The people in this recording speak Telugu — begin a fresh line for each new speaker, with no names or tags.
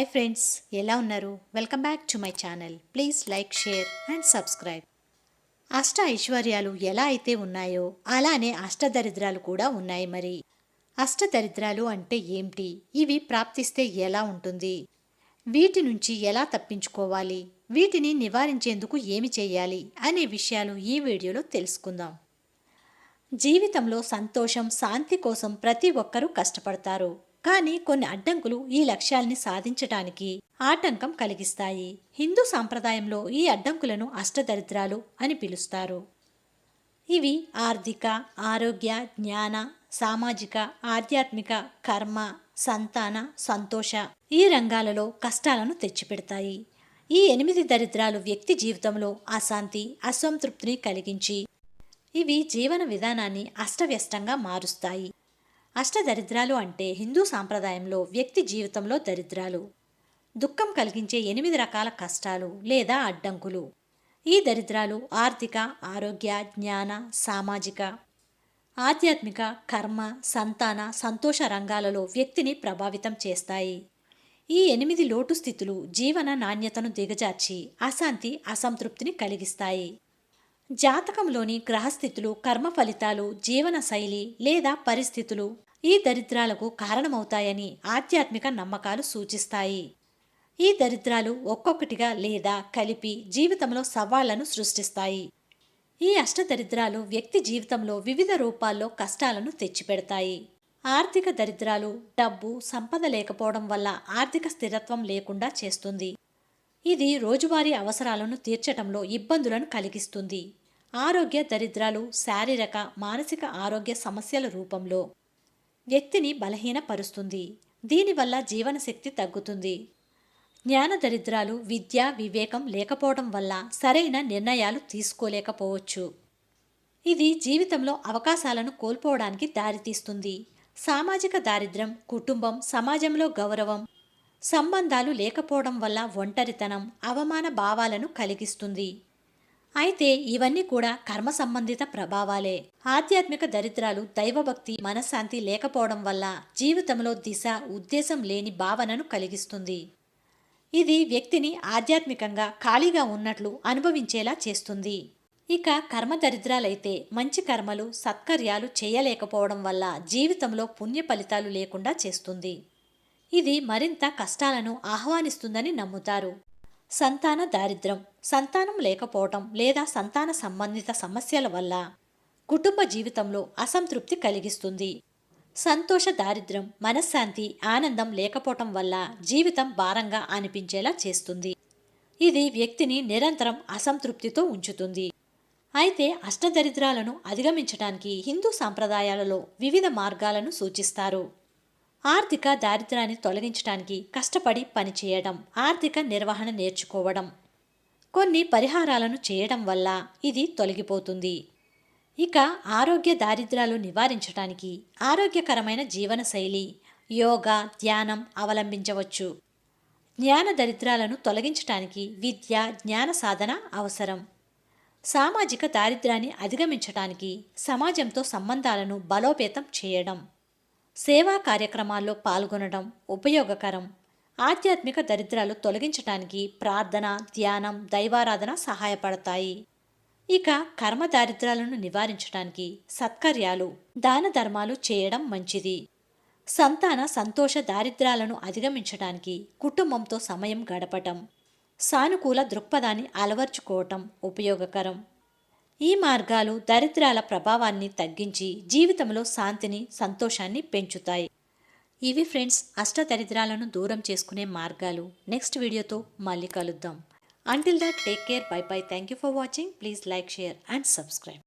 హాయ్ ఫ్రెండ్స్, ఎలా ఉన్నారు? Welcome back to my channel. Please like, share and subscribe. అష్ట ఐశ్వర్యాలు ఎలా అయితే ఉన్నాయో అలానే అష్టదరిద్రాలు కూడా ఉన్నాయి. మరి అష్టదరిద్రాలు అంటే ఏమిటి? ఇవి ప్రాప్తిస్తే ఎలా ఉంటుంది? వీటి నుంచి ఎలా తప్పించుకోవాలి? వీటిని నివారించేందుకు ఏమి చేయాలి అనే విషయాలు ఈ వీడియోలో తెలుసుకుందాం. జీవితంలో సంతోషం, శాంతి కోసం ప్రతి ఒక్కరూ కష్టపడతారు. కానీ కొన్ని అడ్డంకులు ఈ లక్ష్యాల్ని సాధించటానికి ఆటంకం కలిగిస్తాయి. హిందూ సాంప్రదాయంలో ఈ అడ్డంకులను అష్టదరిద్రాలు అని పిలుస్తారు. ఇవి ఆర్థిక, ఆరోగ్య, జ్ఞాన, సామాజిక, ఆధ్యాత్మిక, కర్మ, సంతాన, సంతోష ఈ రంగాలలో కష్టాలను తెచ్చిపెడతాయి. ఈ 8 దరిద్రాలు వ్యక్తి జీవితంలో అశాంతి, అసంతృప్తిని కలిగించి ఇవి జీవన విధానాన్ని అస్తవ్యస్తంగా మారుస్తాయి. అష్టదరిద్రాలు అంటే హిందూ సాంప్రదాయంలో వ్యక్తి జీవితంలో దరిద్రాలు, దుఃఖం కలిగించే 8 రకాల కష్టాలు లేదా అడ్డంకులు. ఈ దరిద్రాలు ఆర్థిక, ఆరోగ్య, జ్ఞాన, సామాజిక, ఆధ్యాత్మిక, కర్మ, సంతాన, సంతోష రంగాలలో వ్యక్తిని ప్రభావితం చేస్తాయి. ఈ 8 లోటు స్థితులు జీవన నాణ్యతను దిగజార్చి అశాంతి, అసంతృప్తిని కలిగిస్తాయి. జాతకంలోని గ్రహస్థితులు, కర్మ ఫలితాలు, జీవన శైలి లేదా పరిస్థితులు ఈ దరిద్రాలకు కారణమవుతాయని ఆధ్యాత్మిక నమ్మకాలు సూచిస్తాయి. ఈ దరిద్రాలు ఒక్కొక్కటిగా లేదా కలిపి జీవితంలో సవాళ్లను సృష్టిస్తాయి. ఈ అష్టదరిద్రాలు వ్యక్తి జీవితంలో వివిధ రూపాల్లో కష్టాలను తెచ్చిపెడతాయి. ఆర్థిక దరిద్రాలు డబ్బు, సంపద లేకపోవడం వల్ల ఆర్థిక స్థిరత్వం లేకుండా చేస్తుంది. ఇది రోజువారీ అవసరాలను తీర్చటంలో ఇబ్బందులను కలిగిస్తుంది. ఆరోగ్య దరిద్రాలు శారీరక, మానసిక ఆరోగ్య సమస్యల రూపంలో వ్యక్తిని బలహీనపరుస్తుంది. దీనివల్ల జీవనశక్తి తగ్గుతుంది. జ్ఞాన దరిద్రాలు విద్య, వివేకం లేకపోవడం వల్ల సరైన నిర్ణయాలు తీసుకోలేకపోవచ్చు. ఇది జీవితంలో అవకాశాలను కోల్పోవడానికి దారితీస్తుంది. సామాజిక దారిద్ర్యం కుటుంబం, సమాజంలో గౌరవం, సంబంధాలు లేకపోవడం వల్ల ఒంటరితనం, అవమాన భావాలను కలిగిస్తుంది. అయితే ఇవన్నీ కూడా కర్మ సంబంధిత ప్రభావాలే. ఆధ్యాత్మిక దరిద్రాలు దైవభక్తి, మనశ్శాంతి లేకపోవడం వల్ల జీవితంలో దిశ, ఉద్దేశం లేని భావనను కలిగిస్తుంది. ఇది వ్యక్తిని ఆధ్యాత్మికంగా ఖాళీగా ఉన్నట్లు అనుభవించేలా చేస్తుంది. ఇక కర్మ దరిద్రాలైతే మంచి కర్మలు, సత్కర్యాలు చేయలేకపోవడం వల్ల జీవితంలో పుణ్య ఫలితాలు లేకుండా చేస్తుంది. ఇది మరింత కష్టాలను ఆహ్వానిస్తుందని నమ్ముతారు. సంతాన దారిద్ర్యం సంతానం లేకపోవటం లేదా సంతాన సంబంధిత సమస్యల వల్ల కుటుంబ జీవితంలో అసంతృప్తి కలిగిస్తుంది. సంతోష దారిద్ర్యం మనశ్శాంతి, ఆనందం లేకపోవటం వల్ల జీవితం భారంగా అనిపించేలా చేస్తుంది. ఇది వ్యక్తిని నిరంతరం అసంతృప్తితో ఉంచుతుంది. అయితే అష్టదరిద్రాలను అధిగమించడానికి హిందూ సాంప్రదాయాలలో వివిధ మార్గాలను సూచిస్తారు. ఆర్థిక దారిద్ర్యాన్ని తొలగించడానికి కష్టపడి పనిచేయడం, ఆర్థిక నిర్వహణ నేర్చుకోవడం, కొన్ని పరిహారాలను చేయడం వల్ల ఇది తొలగిపోతుంది. ఇక ఆరోగ్య దారిద్ర్యాలు నివారించడానికి ఆరోగ్యకరమైన జీవనశైలి, యోగా, ధ్యానం అవలంబించవచ్చు. జ్ఞాన దరిద్రాలను తొలగించడానికి విద్య, జ్ఞాన సాధన అవసరం. సామాజిక దారిద్ర్యాన్ని అధిగమించడానికి సమాజంతో సంబంధాలను బలోపేతం చేయడం, సేవా కార్యక్రమాల్లో పాల్గొనడం ఉపయోగకరం. ఆధ్యాత్మిక దరిద్రాలు తొలగించడానికి ప్రార్థన, ధ్యానం, దైవారాధన సహాయపడతాయి. ఇక కర్మ దారిద్రాలను నివారించడానికి సత్కర్యాలు, దాన ధర్మాలు చేయడం మంచిది. సంతాన సంతోష దారిద్రాలను అధిగమించడానికి కుటుంబంతో సమయం గడపటం, సానుకూల దృక్పథాన్ని అలవర్చుకోవటం ఉపయోగకరం. ఈ మార్గాలు దరిద్రాల ప్రభావాన్ని తగ్గించి జీవితంలో శాంతిని, సంతోషాన్ని పెంచుతాయి. ఇవి ఫ్రెండ్స్ అష్టదరిద్రాలను దూరం చేసుకునే మార్గాలు. నెక్స్ట్ వీడియోతో మళ్ళీ కలుద్దాం. Until that take care, by by. Thank you for watching. Please like, share and subscribe.